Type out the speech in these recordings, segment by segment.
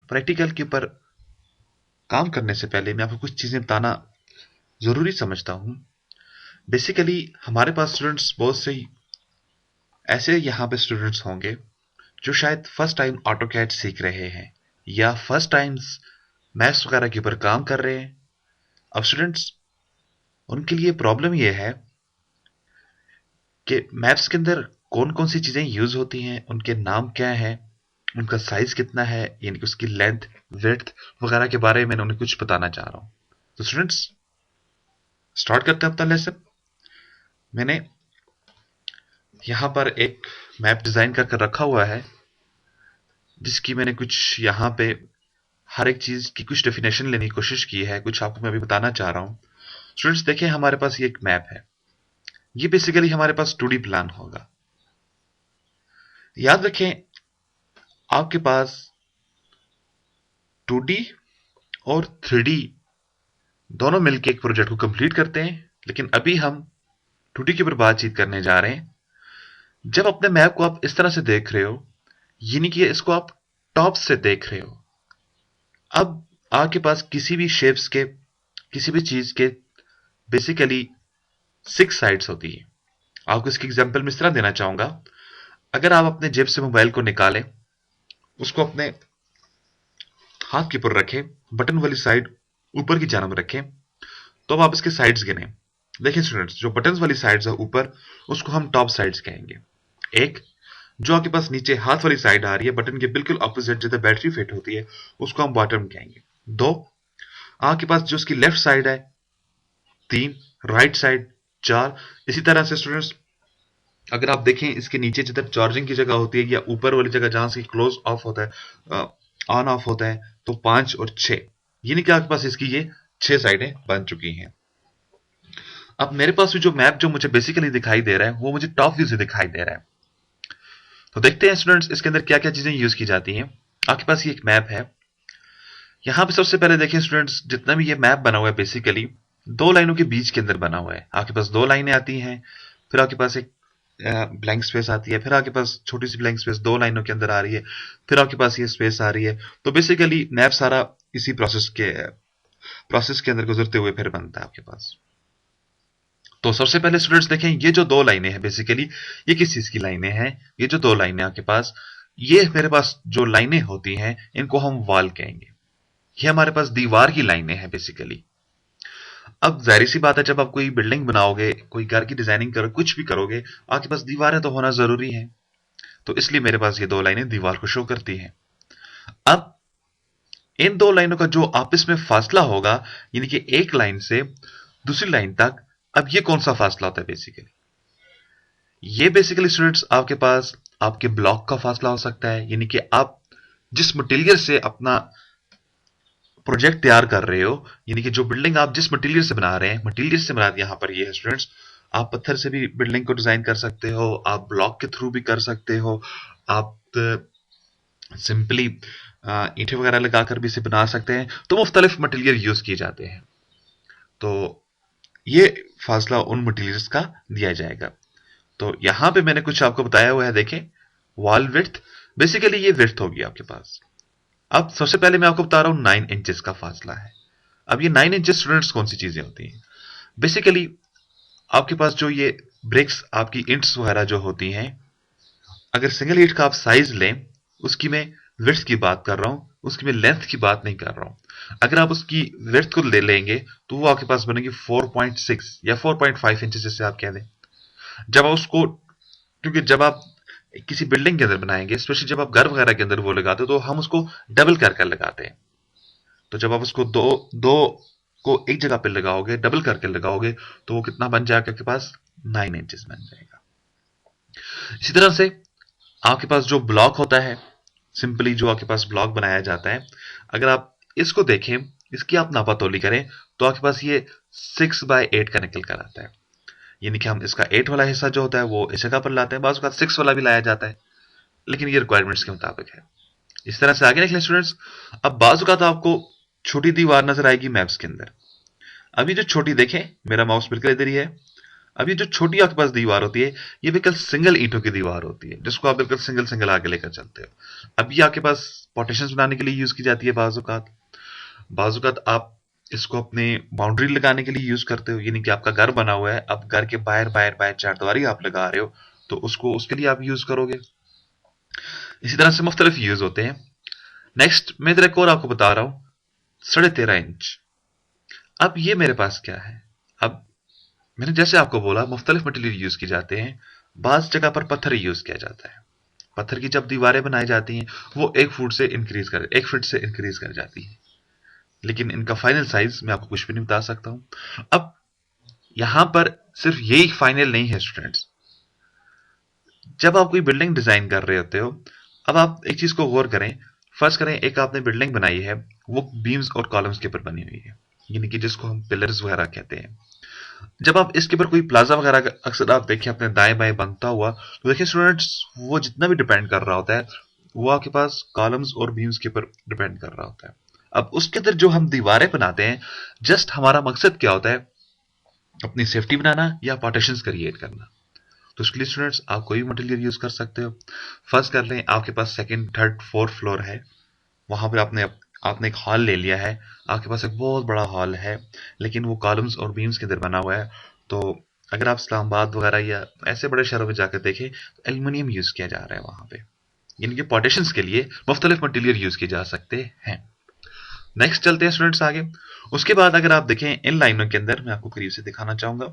Practical के ऊपर काम करने से पहले मैं आपको कुछ चीजें बताना जरूरी समझता हूँ। बेसिकली हमारे पास स्टूडेंट्स बहुत से ऐसे यहाँ पे स्टूडेंट्स होंगे जो शायद फर्स्ट टाइम ऑटो कैड सीख रहे हैं या फर्स्ट टाइम मैथ्स वगैरह के ऊपर काम कर रहे हैं। अब स्टूडेंट्स, उनके लिए प्रॉब्लम यह है कि मैप्स के अंदर कौन कौन सी चीजें यूज होती हैं, उनके नाम क्या है, उनका साइज कितना है, यानी कि उसकी लेंथ, विड्थ वगैरह के बारे में मैं उन्हें कुछ बताना चाह रहा हूं। तो स्टूडेंट्स, स्टार्ट करते हैं अपना लेसन। मैंने यहां पर एक मैप डिजाइन कर रखा हुआ है, जिसकी मैंने कुछ यहां पे हर एक चीज की कुछ डेफिनेशन लेने की कोशिश की है, कुछ आपको मैं अभी बताना चाह रहा हूं। स्टूडेंट्स देखिए, हमारे पास ये एक मैप है। ये बेसिकली हमारे पास 2D प्लान होगा। याद रखें, आपके पास 2D और 3D दोनों मिलकर एक प्रोजेक्ट को कंप्लीट करते हैं, लेकिन अभी हम 2D के ऊपर बातचीत करने जा रहे हैं। जब अपने मैप को आप इस तरह से देख रहे हो, यानी कि इसको आप टॉप से देख रहे हो, अब आपके पास किसी भी शेप्स के, किसी भी चीज के बेसिकली 6 साइड्स होती है। आपको इसकी एग्जांपल मैं इस तरह देना चाहूंगा। अगर आप अपने जेब से मोबाइल को निकालें, उसको अपने हाथ के ऊपर रखें, बटन वाली साइड ऊपर की जानब रखें, तो अब आप इसके साइड्स गिने। देखिए स्टूडेंट्स, जो बटन वाली साइड्स है ऊपर, उसको हम टॉप साइड्स कहेंगे। एक, जो आपके पास नीचे हाथ वाली साइड आ रही है, बटन के बिल्कुल ऑपोजिट जिधर बैटरी फिट होती है, उसको हम बॉटम कहेंगे। दो, आपके पास जो उसकी लेफ्ट साइड है। तीन, राइट साइड। चार, इसी तरह से स्टूडेंट्स, अगर आप देखें इसके नीचे जिधर चार्जिंग की जगह होती है या ऊपर वाली जगह जहां से क्लोज ऑफ होता है, ऑन ऑफ होता है, तो 5 और 6, यानी कि आपके पास इसकी ये 6 साइडें बन चुकी हैं। अब मेरे पास भी जो मैप जो मुझे बेसिकली दिखाई दे रहा है, वो मुझे टॉप व्यू से दिखाई दे रहा है। तो देखते हैं स्टूडेंट्स, इसके अंदर क्या क्या चीजें यूज की जाती हैं। आपके पास ये एक मैप है। यहां पे सबसे पहले देखिए स्टूडेंट्स, जितना भी ये मैप बना हुआ है बेसिकली 2 लाइनों के बीच के अंदर बना हुआ है। आपके पास 2 लाइनें आती हैं, फिर आपके पास एक ब्लैंक स्पेस आती है, फिर आपके पास छोटी सी ब्लैंक स्पेस 2 लाइनों के अंदर आ रही है, फिर आपके पास ये स्पेस आ रही है। तो बेसिकली मैप सारा इसी प्रोसेस के अंदर गुजरते हुए फिर बनता है आपके पास। तो सबसे पहले स्टूडेंट्स देखें, ये जो 2 लाइनें हैं बेसिकली, ये किस चीज की लाइनें हैं? ये जो 2 लाइनें आपके पास, ये मेरे पास जो लाइनें होती हैं, इनको हम वॉल कहेंगे। ये हमारे पास दीवार की लाइनें हैं बेसिकली। अब जाहिर सी बात है, जब आप कोई बिल्डिंग बनाओगे, कोई घर की डिजाइनिंग करो, कुछ भी करोगे, आपके पास दीवारें तो होना जरूरी है। तो इसलिए मेरे पास ये 2 लाइनें दीवार को शो करती हैं। अब इन 2 लाइनों का जो आपस में फासला होगा, यानी कि एक लाइन से दूसरी लाइन तक, अब ये कौन सा फासला होता है बेसिकली? ये बेसिकली स्टूडेंट्स आपके पास आपके ब्लॉक का फासला हो सकता है, यानी कि आप जिस मटेरियल से अपना प्रोजेक्ट तैयार कर रहे हो, यानी कि जो बिल्डिंग आप जिस मटेरियल से बना रहे हैं, मटेरियल से बना यहां पर ये है स्टूडेंट्स। आप पत्थर से भी बिल्डिंग को डिजाइन कर सकते हो, आप ब्लॉक के थ्रू भी कर सकते हो, आप सिंपली ईंटें वगैरह लगाकर भी इसे बना सकते हैं। तो मुख्तलिफ मटेरियल यूज किए जाते हैं। तो ये फासला उन मटेरियल्स का दिया जाएगा। तो यहां पे मैंने कुछ आपको बताया हुआ है, देखें, वॉल विड्थ। बेसिकली ये विड्थ होगी आपके पास। अब सबसे पहले मैं आपको बता रहा हूं 9 इंचेस का फासला है। अब ये 9 इंचेस स्टूडेंट्स कौन सी चीजें होती हैं? बेसिकली आपके पास जो ये ब्रिक्स, आपकी इंट्स वगैरह जो होती हैं, अगर सिंगल ईंट का आप साइज लें, उसकी मैं विड्थ की बात कर रहा हूं, उसकी मैं लेंथ की बात नहीं कर रहा हूं। अगर आप उसकी विड्थ को ले लेंगे, तो वो आपके पास बनेगी 4.6 या 4.5 इंचेस, जैसे आप कह दें। जब आप उसको, क्योंकि जब आप किसी बिल्डिंग के अंदर बनाएंगे, स्पेशली जब आप घर वगैरह के अंदर वो लगाते हो, तो हम उसको डबल कर कर लगाते हैं। तो जब आप उसको दो दो को एक जगह पे लगाओगे, डबल करके लगाओगे, तो वो कितना बन जाएगा आपके पास? 9 इंचेस बन जाएगा। इसी तरह से आपके पास जो ब्लॉक होता है, सिंपली जो आपके पास ब्लॉक बनाया जाता है, अगर आप इसको देखें, इसकी आप नापातोली करें, तो आपके पास ये 6/8 का निकल कर आता है। यानी कि हम इसका 8 वाला हिस्सा जो होता है वो इस जगह पर लाते हैं, बाज़ औक़ात 6 वाला भी लाया जाता है, लेकिन ये रिक्वायरमेंट्स के मुताबिक है। इस तरह से आगे निकले स्टूडेंट्स। अब बाज़ औक़ात आपको छोटी दीवार नजर आएगी मैप्स के अंदर। अभी जो छोटी, देखें, मेरा माउस बिल्कुल इधर ही है। अब ये जो छोटी आपके पास दीवार होती है, ये बिल्कुल सिंगल ईंटों की दीवार होती है, जिसको आप बिल्कुल सिंगल सिंगल आगे लेकर चलते हो। अब ये आपके पास पार्टीशंस बनाने के लिए यूज की जाती है। बाजुकात आप इसको अपने बाउंड्री लगाने के लिए यूज करते हो, यानी कि आपका घर बना हुआ है, अब घर के बाहर बाहर बाहर चारदीवारी आप लगा रहे हो, तो उसको उसके लिए आप यूज करोगे। इसी तरह से मुख्तलिफ यूज होते हैं। नेक्स्ट मैं इधर एक और आपको बता रहा हूं, 13.5 इंच। अब ये मेरे पास क्या है? अब मैंने जैसे आपको बोला मुख्तलिफ मटेरियल यूज किए जाते हैं। बाज जगह पर पत्थर यूज किया जाता है। पत्थर की जब दीवारें बनाई जाती हैं वो 1 फीट से इंक्रीज कर जाती है, लेकिन इनका फाइनल साइज मैं आपको कुछ भी नहीं बता सकता हूं। अब यहां पर सिर्फ यही फाइनल नहीं है स्टूडेंट्स। जब आप कोई बिल्डिंग डिजाइन कर रहे होते हो, अब आप एक चीज को गौर करें। फर्स्ट करें, एक आपने बिल्डिंग बनाई है, वो बीम्स और कॉलम्स के ऊपर बनी हुई है, यानी कि जिसको हम पिलर्स वगैरह कहते हैं। जब आप इसके ऊपर कोई प्लाजा वगैरह अक्सर आप देखें अपने दाएं बाएं बनता हुआ, तो देखिए स्टूडेंट्स, वो जितना भी डिपेंड कर रहा होता है वो आपके पास कॉलम्स और बीम्स के ऊपर डिपेंड कर रहा होता है। अब उसके अंदर जो हम दीवारें बनाते हैं, जस्ट हमारा मकसद क्या होता है? अपनी सेफ्टी बनाना या पार्टीशंस क्रिएट करना। तो उसके लिए स्टूडेंट्स आप कोई भी मटेरियल यूज कर सकते हो। फर्स्ट कर लें, आपके पास सेकंड थर्ड फोर्थ फ्लोर है, वहां पर आपने एक हॉल ले लिया है, आपके पास एक बहुत बड़ा हॉल है, लेकिन वो कॉलम्स और बीम्स के अंदर बना हुआ है। तो अगर आप इस्लामाबाद वगैरह या ऐसे बड़े शहरों में जाकर देखें तो एल्युमिनियम यूज किया जा रहा है वहां पे। यानी कि पार्टीशंस के लिए मुख्तलिफ मटेरियल यूज किए जा सकते हैं। नेक्स्ट चलते हैं स्टूडेंट्स आगे। उसके बाद अगर आप देखें इन लाइनों के अंदर, मैं आपको करीब से दिखाना चाहूंगा।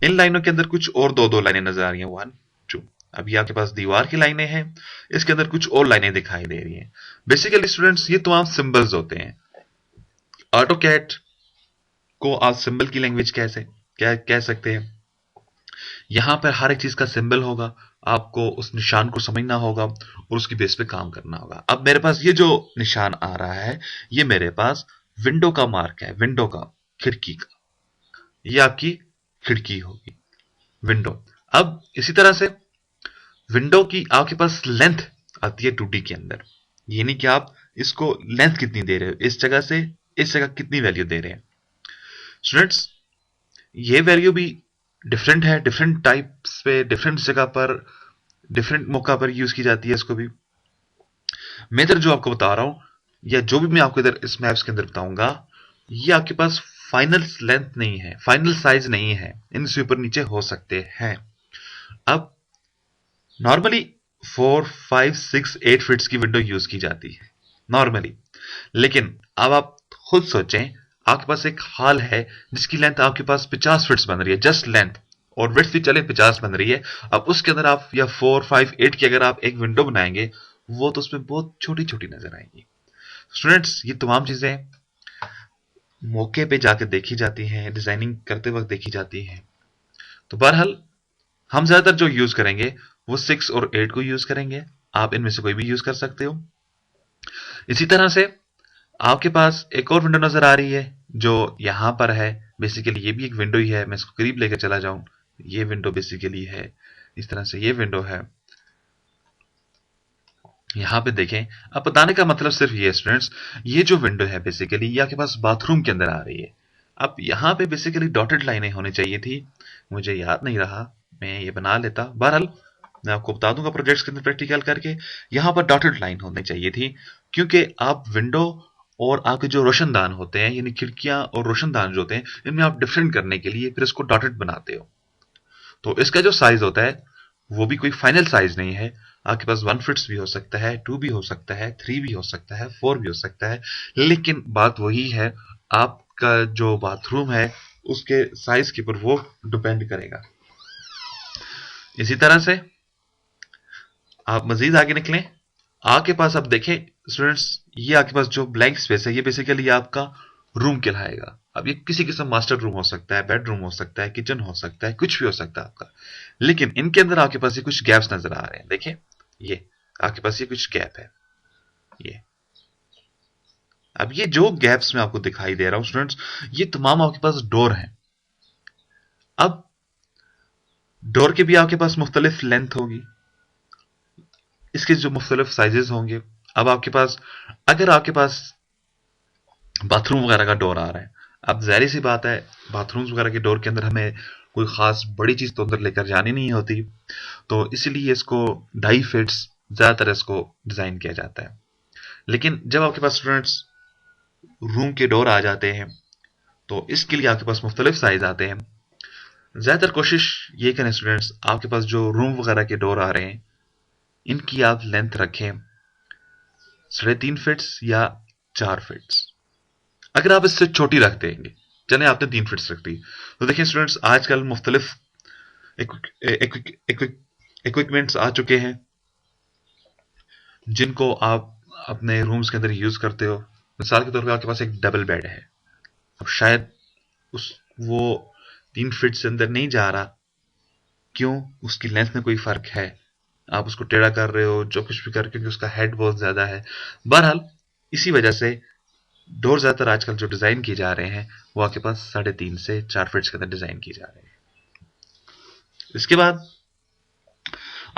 इन लाइनों के अंदर कुछ और दो दो लाइनें नजर आ रही हैं, 1 2। अभी आपके पास दीवार की लाइनें हैं, इसके अंदर कुछ और लाइनें दिखाई दे रही हैं। बेसिकली स्टूडेंट्स ये तमाम सिंबल्स होते हैं। ऑटोकैड को आप सिंबल की लैंग्वेज कैसे क्या कह सकते हैं। यहां पर हर एक चीज का सिंबल होगा, आपको उस निशान को समझना होगा और उसकी बेस पे काम करना होगा। अब मेरे पास ये जो निशान आ रहा है, ये मेरे पास विंडो का मार्क है, विंडो का, खिड़की का। ये आपकी खिड़की होगी, विंडो। अब इसी तरह से विंडो की आपके पास लेंथ आती है 2D के अंदर, यानी कि आप इसको लेंथ कितनी दे रहे हो, इस जगह से इस जगह कितनी वैल्यू दे रहे हैं। स्टूडेंट्स, ये वैल्यू भी डिफरेंट है, डिफरेंट टाइप्स पे, डिफरेंट जगह पर, डिफरेंट मौका पर यूज की जाती है इसको भी। मैं इधर जो आपको बता रहा हूं, या जो भी मैं आपको इधर इस मैप्स के अंदर बताऊंगा, ये आपके पास फाइनल लेंथ नहीं है, फाइनल साइज नहीं है, इनसे ऊपर नीचे हो सकते हैं। अब नॉर्मली 4 5 6 8 फीट्स की विंडो यूज की जाती है नॉर्मली, लेकिन अब आप खुद सोचें, आपके पास एक हॉल है जिसकी लेंथ आपके पास 50 फीट्स बन रही है, जस्ट लेंथ, और विड्थ भी चले 50 बन रही है। अब उसके अंदर आप या 4 5 8 की अगर आप एक विंडो बनाएंगे, वो तो उसमें बहुत छोटी छोटी नजर आएंगी। स्टूडेंट्स, ये तमाम चीजें मौके पे जाकर देखी जाती हैं, डिजाइनिंग करते वक्त देखी जाती हैं। तो बहरहाल हम ज्यादातर जो यूज करेंगे वो 6 और 8 को यूज करेंगे। आप इनमें से कोई भी यूज कर सकते हो। इसी तरह से आपके पास एक और विंडो नजर आ रही है जो यहां पर है। बेसिकली ये भी एक विंडो ही है, मैं इसको करीब लेकर चला जाऊं, ये विंडो बेसिकली है, इस तरह से ये विंडो है। यहां पे देखें, अब बताने का मतलब सिर्फ ये स्टूडेंट्स, ये जो विंडो है बेसिकली ये आपके पास बाथरूम के अंदर आ रही है। अब यहां पे बेसिकली डॉटेड लाइनें होनी चाहिए थी, मुझे याद नहीं रहा, मैं ये बना लेता। बहरहाल मैं आपको बता दूंगा प्रोजेक्ट्स के अंदर प्रैक्टिकल करके, यहां पर डॉटेड लाइन होनी चाहिए थी, क्योंकि आप विंडो और आपके जो रोशनदान होते हैं, यानी खिड़कियां और रोशनदान जो होते हैं, इनमें आप डिफरेंट करने के लिए फिर इसको डॉटेड बनाते हो। तो इसका जो साइज होता है वो भी कोई फाइनल साइज नहीं है। आपके पास 1 फीट्स भी हो सकता है, 2 भी हो सकता है, 3 भी हो सकता है, 4 भी हो सकता है, लेकिन बात वही है, आपका जो बाथरूम है उसके साइज के ऊपर वो डिपेंड करेगा। इसी तरह से आप मजीद आगे निकलें, आपके पास अब देखें स्टूडेंट्स, ये आपके पास जो ब्लैंक स्पेस है ये बेसिकली आपका रूम कहलाएगा। अब ये किसी किस्म मास्टर रूम हो सकता है, बेडरूम हो सकता है, किचन हो सकता है, कुछ भी हो सकता है आपका, लेकिन इनके अंदर आपके पास ये कुछ गैप्स नजर आ रहे हैं। देखें, ये आपके पास ये कुछ गैप है, ये। अब ये जो गैप्स मैं आपको दिखाई दे रहा हूं स्टूडेंट्स, ये तमाम आपके पास डोर हैं। अब डोर के भी आपके पास मुख्तलिफ लेंथ होगी, इसके जो मुख्तलिफ साइजेस होंगे। अब आपके पास, अगर आपके पास बाथरूम वगैरह का डोर आ रहा है, अब जाहिर सी बात है बाथरूम्स वगैरह के डोर के अंदर हमें कोई खास बड़ी चीज तो अंदर लेकर जानी नहीं होती, तो इसीलिए इसको 2.5 फीट्स ज्यादातर इसको डिजाइन किया जाता है। लेकिन जब आपके पास स्टूडेंट्स रूम के डोर आ जाते हैं, तो इसके लिए आपके पास मुख्तलिफ साइज आते हैं। ज्यादातर कोशिश ये करें स्टूडेंट्स, आपके पास जो रूम वगैरह के डोर आ रहे हैं, इनकी आप लेंथ रखें 3.5 फीट्स या 4 फीट्स। अगर आप इससे छोटी रख देंगे, चले आपने 3 फीट्स रख दी, तो देखिए स्टूडेंट्स आजकल मुख्तलिफ इक्विपमेंट्स आ चुके हैं जिनको आप अपने रूम्स के अंदर यूज करते हो। मिसाल के तौर पे आपके पास एक डबल बेड है, अब शायद उस वो 3 फीट से अंदर नहीं जा रहा, क्यों? उसकी लेंथ में कोई फर्क है, आप उसको टेढ़ा कर रहे हो, जो कुछ भी कर, क्योंकि उसका हेड बहुत ज्यादा है। बहरहाल इसी वजह से डोर ज्यादातर आजकल जो डिजाइन किए जा रहे हैं वो आपके पास 3.5 से 4 फीट के अंदर डिजाइन किए जा रहे हैं। इसके बाद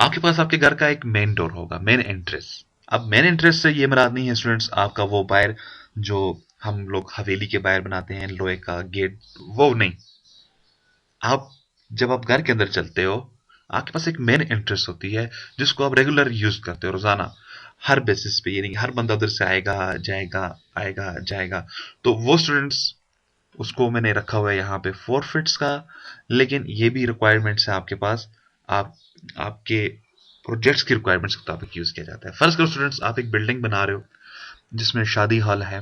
आपके पास आपके घर का एक मेन डोर होगा, मेन एंट्रेंस। अब मेन एंट्रेंस से ये मुराद नहीं है स्टूडेंट्स आपका वो बाहर जो हम लोग हवेली के बाहर बनाते हैं लोहे का गेट, वो नहीं। आप जब आप घर के अंदर चलते हो, आपके पास एक मेन एंट्रेंस होती है जिसको आप रेगुलर यूज करते हो रोजाना, हर बेसिस पे, यानी हर बंदा उधर से आएगा जाएगा, आएगा जाएगा। तो वो स्टूडेंट्स, उसको मैंने रखा हुआ है यहाँ पे 4 फीट्स का। लेकिन ये भी रिक्वायरमेंट्स है आपके पास, आप आपके प्रोजेक्ट्स की रिक्वायरमेंट्स के मुताबिक यूज किया जाता है। फर्ज करो स्टूडेंट्स आप एक बिल्डिंग बना रहे हो जिसमें शादी हॉल है।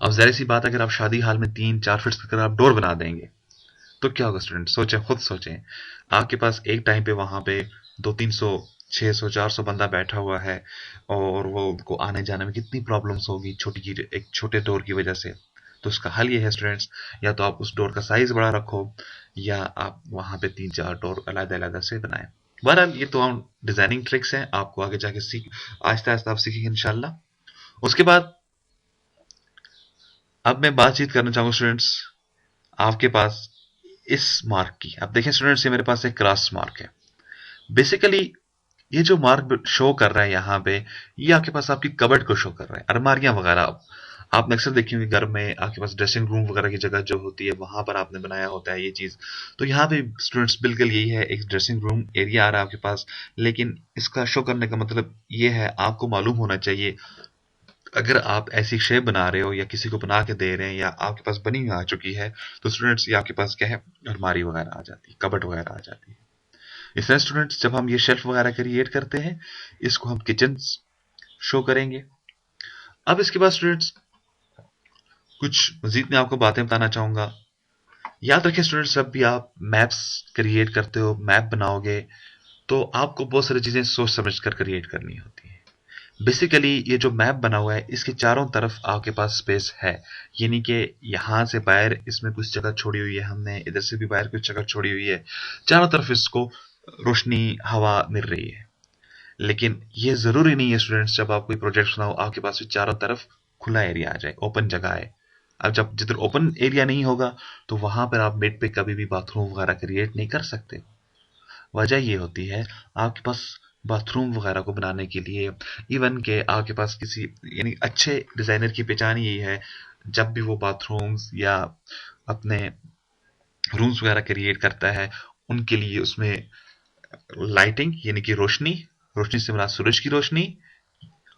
अब जाहिर सी बात, अगर आप शादी हॉल में 3-4 फीट्स का आप डोर बना देंगे तो क्या होगा स्टूडेंट? सोचें, खुद सोचें। आपके पास एक टाइम पे वहां पे 200-300 600-400 बंदा बैठा हुआ है, और वो उनको आने जाने में कितनी प्रॉब्लम्स होगी एक छोटे डोर की वजह से। तो उसका हल ये है स्टूडेंट्स, या तो आप उस डोर का साइज बड़ा रखो, या आप वहां पे 3-4 डोर अलग-अलग से बनाएं। बहरहाल ये तो हम डिजाइनिंग ट्रिक्स हैं, आपको आगे जाके आहिस्ता आहिस्ता आप सीखेंगे इंशाल्लाह। उसके बाद अब मैं बातचीत करना चाहूंगा स्टूडेंट्स आपके पास इस मार्क की। अब देखें स्टूडेंट्स, ये मेरे पास एक क्रॉस मार्क है। बेसिकली ये जो मार्क शो कर रहा है यहाँ पे, ये आपके पास आपकी कबर्ड को शो कर रहा है, अलमारियां वगैरह। आपने अक्सर देखी होंगी घर में आपके पास ड्रेसिंग रूम वगैरह की जगह जो होती है वहां पर आपने बनाया होता है ये चीज। तो यहाँ पे स्टूडेंट्स बिल्कुल यही है, एक ड्रेसिंग रूम एरिया आ रहा है आपके पास। लेकिन इसका शो करने का मतलब ये है, आपको मालूम होना चाहिए, अगर आप ऐसी शेप बना रहे हो या किसी को बना के दे रहे हैं या आपके पास बनी हुई आ चुकी है, तो स्टूडेंट्स ये आपके पास क्या है, अलमारी वगैरह आ जाती है, कबर्ड वगैरह आ जाती है। इसलिए स्टूडेंट्स जब हम ये शेल्फ वगैरह क्रिएट करते हैं, इसको हम किचन शो करेंगे। अब इसके बाद स्टूडेंट्स कुछ मजीद मैं आपको बातें बताना चाहूंगा। याद रखें स्टूडेंट्स, जब भी आप मैप्स क्रिएट करते हो, मैप बनाओगे, तो आपको बहुत सारी चीजें सोच समझ कर क्रिएट करनी होती है। बेसिकली ये जो मैप बना हुआ है, इसके चारों तरफ आपके पास स्पेस है, यानी कि यहां से बाहर इसमें कुछ जगह छोड़ी हुई है हमने, इधर से भी बाहर कुछ जगह छोड़ी हुई है, चारों तरफ इसको रोशनी हवा मिल रही है। लेकिन ये जरूरी नहीं है स्टूडेंट्स, जब आप कोई प्रोजेक्ट बनाओ आपके पास भी चारों तरफ खुला एरिया आ जाए, ओपन जगह है। अब जब जिधर ओपन एरिया नहीं होगा, तो वहां पर आप बेड पे कभी भी बाथरूम वगैरह क्रिएट नहीं कर सकते। वजह ये होती है, आपके पास बाथरूम वगैरह को बनाने के लिए, इवन के आपके पास किसी, यानी अच्छे डिजाइनर की पहचान यही है, जब भी वो बाथरूम्स या अपने रूम्स वगैरह क्रिएट करता है, उनके लिए उसमें लाइटिंग, यानी कि रोशनी, रोशनी से मुराद सूरज की रोशनी,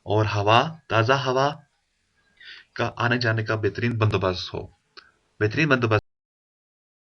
और हवा, ताजा हवा का आने जाने का बेहतरीन बंदोबस्त हो। बेहतरीन बंदोबस्त